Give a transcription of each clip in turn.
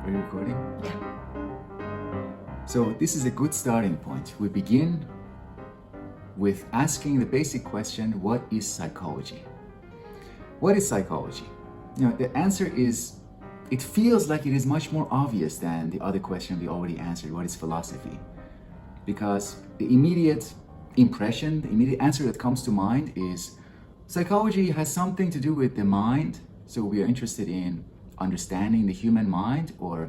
Are you recording? Yeah. So this is a good starting point. We begin with asking the basic question, what is psychology? What is psychology? The answer is, it feels like it is much more obvious than the other question we already answered, what is philosophy? Because the immediate impression, the immediate answer that comes to mind is psychology has something to do with the mind. So we are interested in understanding the human mind or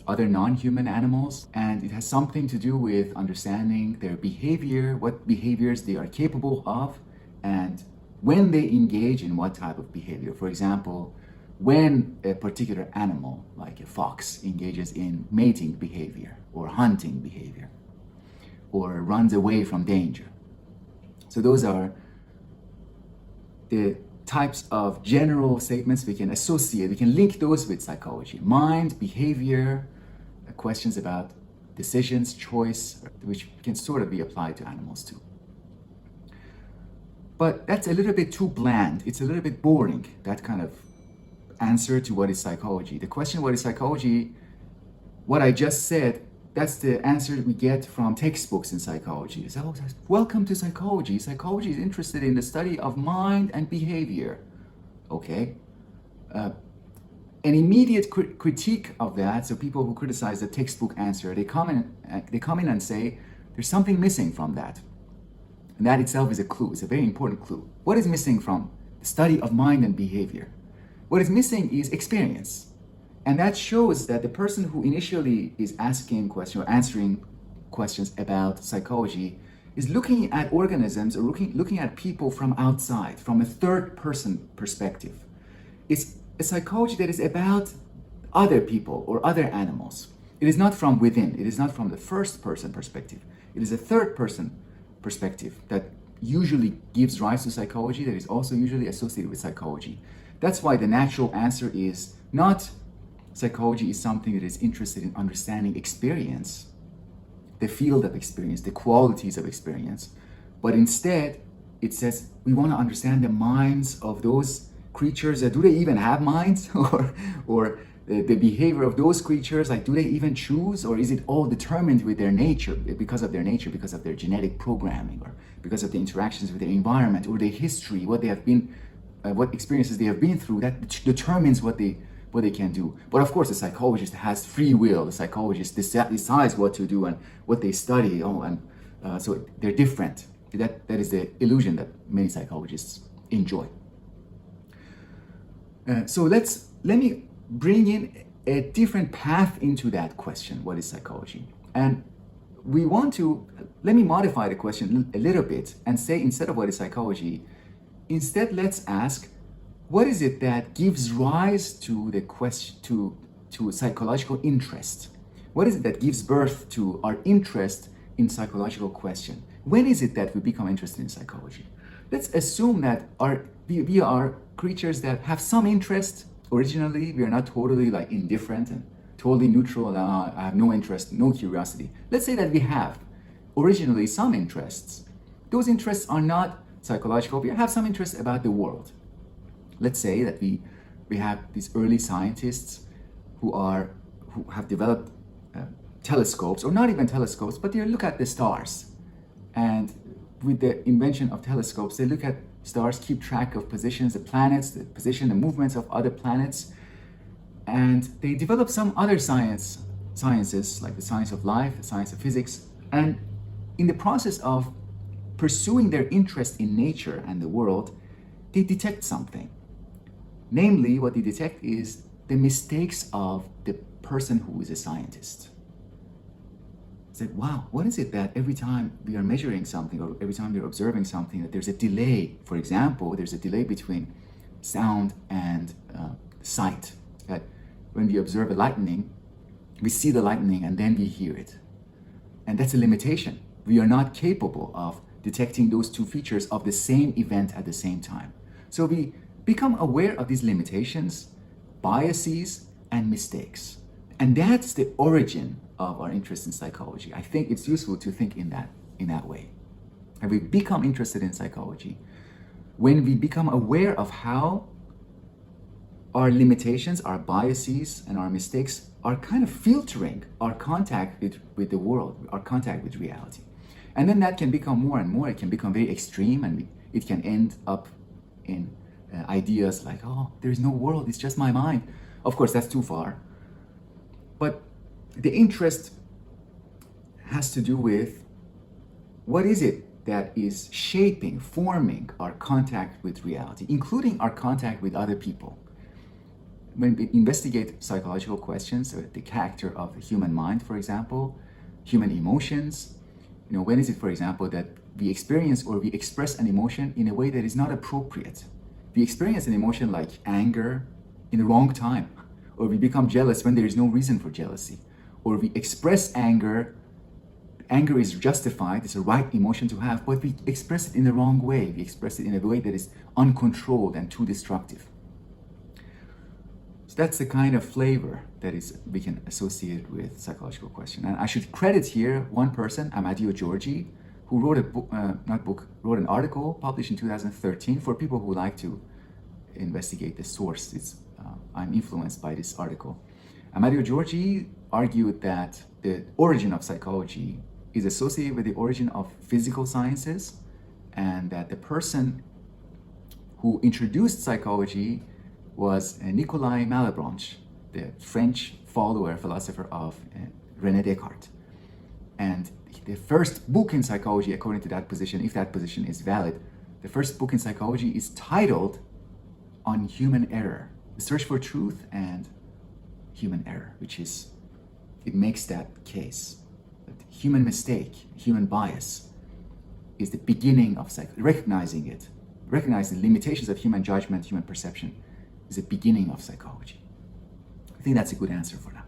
other non-human animals, and it has something to do with understanding their behavior, what behaviors they are capable of, and when they engage in what type of behavior. For example, when a particular animal, like a fox, engages in mating behavior or hunting behavior or runs away from danger. So those are the types of general statements we can associate, we can link those with psychology. Mind, behavior, questions about decisions, choice, which can sort of be applied to animals too. But that's a little bit too bland. It's a little bit boring, that kind of answer to what is psychology. The question, what is psychology, what I just said, that's the answer we get from textbooks in psychology. So, welcome to psychology. Psychology is interested in the study of mind and behavior. Okay. An immediate critique of that, so people who criticize the textbook answer, they come in and say, there's something missing from that. And that itself is a clue. It's a very important clue. What is missing from the study of mind and behavior? What is missing is experience. And that shows that the person who initially is asking questions or answering questions about psychology is looking at organisms or looking at people from outside, from a third person perspective. It's a psychology that is about other people or other animals. It is not from within. It is not from the first person perspective. It is a third person perspective that usually gives rise to psychology, that is also usually associated with psychology. That's why the natural answer is not psychology is something that is interested in understanding experience, the field of experience, the qualities of experience, but instead it says we want to understand the minds of those creatures. Do they even have minds? or the behavior of those creatures, like do they even choose, or is it all determined with their nature, because of their genetic programming, or because of the interactions with their environment or their history, what they have been, what experiences they have been through, that determines what they can do. But of course, the psychologist has free will. The psychologist decides what to do and what they study. So they're different. That is the illusion that many psychologists enjoy. So let me bring in a different path into that question. What is psychology? And let me modify the question a little bit and say, instead of what is psychology, instead let's ask, what is it that gives rise to the question, to psychological interest? What is it that gives birth to our interest in psychological question? When is it that we become interested in psychology? Let's assume that we are creatures that have some interest originally. We are not totally like indifferent and totally neutral. I have no interest, no curiosity. Let's say that we have originally some interests. Those interests are not psychological. We have some interest about the world. Let's say that we have these early scientists who have developed telescopes, or not even telescopes, but they look at the stars. And with the invention of telescopes, they look at stars, keep track of positions, the planets, the position, the movements of other planets. And they develop some other sciences, like the science of life, the science of physics. And in the process of pursuing their interest in nature and the world, they detect something. Namely, what they detect is the mistakes of the person who is a scientist. It's like, wow, what is it that every time we are measuring something, or every time we are observing something, that there's a delay? For example, there's a delay between sound and sight. That when we observe a lightning, we see the lightning and then we hear it. And that's a limitation. We are not capable of detecting those two features of the same event at the same time. So we become aware of these limitations, biases, and mistakes. And that's the origin of our interest in psychology. I think it's useful to think in that way. And we become interested in psychology when we become aware of how our limitations, our biases, and our mistakes are kind of filtering our contact with the world, our contact with reality. And then that can become more and more, it can become very extreme, and it can end up in ideas like, oh, there is no world, it's just my mind. Of course, that's too far. But the interest has to do with what is it that is shaping, forming our contact with reality, including our contact with other people. When we investigate psychological questions, the character of the human mind, for example, human emotions, when is it, for example, that we experience or we express an emotion in a way that is not appropriate? We experience an emotion like anger in the wrong time, or we become jealous when there is no reason for jealousy, or we express anger. Anger is justified, it's a right emotion to have, but we express it in the wrong way. We express it in a way that is uncontrolled and too destructive. So that's the kind of flavor that we can associate with psychological question. And I should credit here one person, Giorgi, who wrote wrote an article published in 2013 for people who like to investigate the source. I'm influenced by this article. Giorgi argued that the origin of psychology is associated with the origin of physical sciences, and that the person who introduced psychology was Nicolas Malebranche, the French philosopher of René Descartes. And the first book in psychology, according to that position, if that position is valid, the first book in psychology is titled On Human Error, The Search for Truth and Human Error, it makes that case. That human mistake, human bias is the beginning of recognizing the limitations of human judgment, human perception is the beginning of psychology. I think that's a good answer for now.